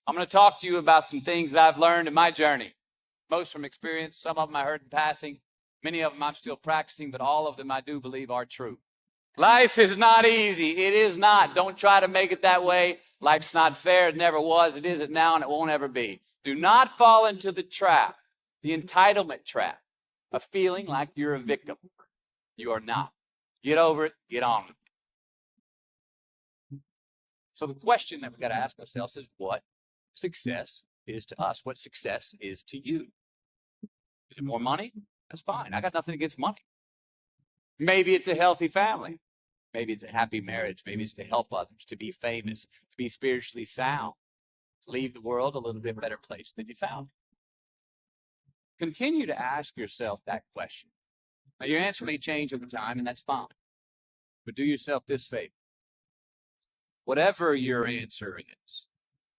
I'm going to talk to you about some things that I've learned in my journey. Most from experience, some of them I heard in passing, many of them I'm still practicing, but all of them I do believe are true. Life is not easy. It is not. Don't try to make it that way. Life's not fair. It never was. It isn't now, and it won't ever be. Do not fall into the trap, the entitlement trap, of feeling like you're a victim. You are not. Get over it. Get on with it. So the question that we've got to ask ourselves is, what success is to us? What success is to you? Is it more money? That's fine. I got nothing against money. Maybe it's a healthy family. Maybe it's a happy marriage. Maybe it's to help others, to be famous, to be spiritually sound, to leave the world a little bit better place than you found it. Continue to ask yourself that question. Now, your answer may change over time, and that's fine. But do yourself this favor. Whatever your answer is,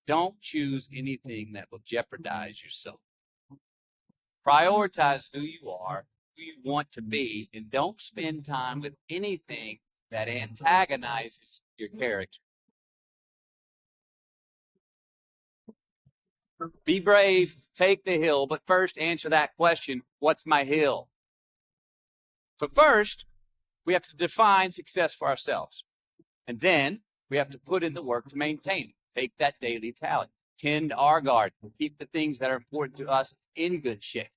don't choose anything that will jeopardize your soul. Prioritize who you are, who you want to be, and don't spend time with anything that antagonizes your character. Be brave, take the hill, but first answer that question, what's my hill? So first, we have to define success for ourselves. And then we have to put in the work to maintain it. Take that daily tally. Tend our garden. Keep the things that are important to us in good shape.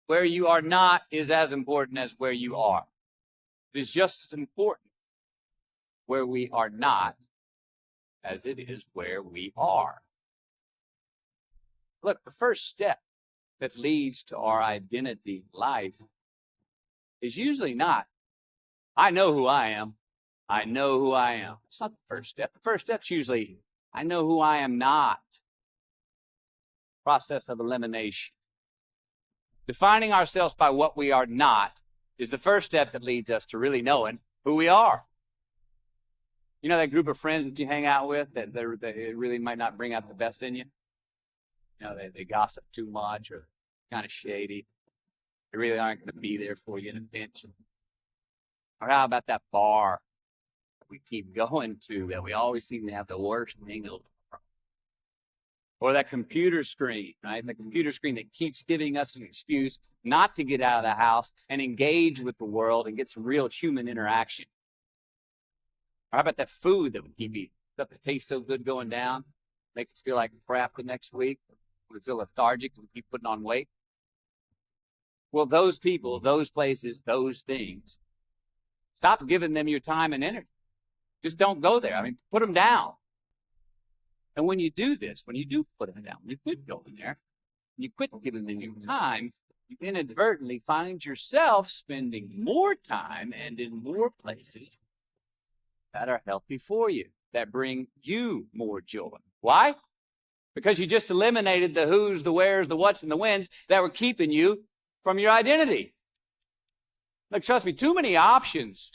Where you are not is as important as where you are. It is just as important where we are not as it is where we are. Look, the first step that leads to our identity life is usually not, I know who I am. I know who I am. It's not the first step. The first step's usually, I know who I am not. Process of elimination. Defining ourselves by what we are not is the first step that leads us to really knowing who we are. You know that group of friends that you hang out with that they really might not bring out the best in you? You know, they gossip too much or kind of shady. They really aren't going to be there for you in a pinch. Or how about that bar that we keep going to that we always seem to have the worst hangover from? Or that computer screen, right? The computer screen that keeps giving us an excuse not to get out of the house and engage with the world and get some real human interaction. Or how about that food that we keep eating? Stuff that tastes so good going down, makes us feel like crap the next week. We feel lethargic and we keep putting on weight. Well, those people, those places, those things, stop giving them your time and energy. Just don't go there. I mean, put them down. And when you do this, when you do put them down, you quit going there, you quit giving them your time, you inadvertently find yourself spending more time and in more places that are healthy for you, that bring you more joy. Why? Because you just eliminated the who's, the where's, the what's, and the when's that were keeping you from your identity. Look, trust me, too many options,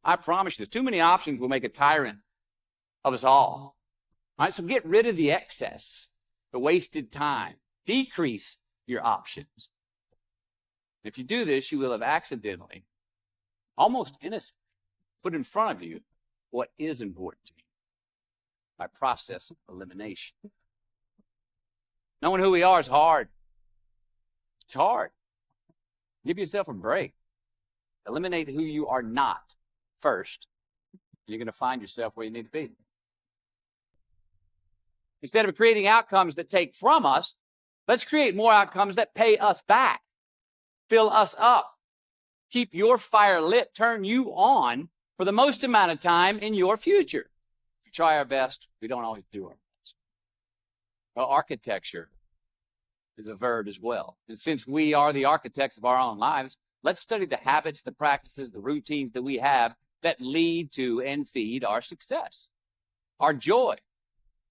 I promise you this, too many options will make a tyrant of us all. All right, so get rid of the excess, the wasted time. Decrease your options. If you do this, you will have accidentally, almost innocently, put in front of you what is important to you by process of elimination. Knowing who we are is hard. It's hard. Give yourself a break. Eliminate who you are not first. You're going to find yourself where you need to be. Instead of creating outcomes that take from us, let's create more outcomes that pay us back, fill us up, keep your fire lit, turn you on for the most amount of time in your future. We try our best. We don't always do our best. Well, architecture is a verb as well. And since we are the architects of our own lives, let's study the habits, the practices, the routines that we have that lead to and feed our success, our joy,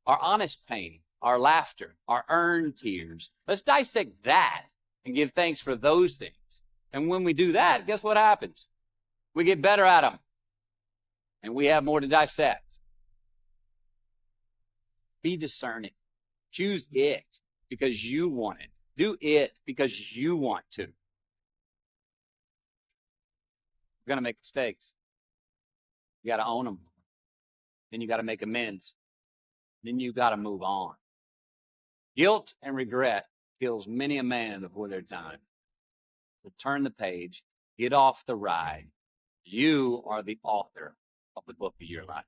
our honest pain, our laughter, our earned tears. Let's dissect that and give thanks for those things. And when we do that, guess what happens? We get better at them. And we have more to dissect. Be discerning. Choose it because you want it. Do it because you want to. You're going to make mistakes. You got to own them. Then you got to make amends. Then you got to move on. Guilt and regret kills many a man before their time. So turn the page, get off the ride. You are the author of the book of your life.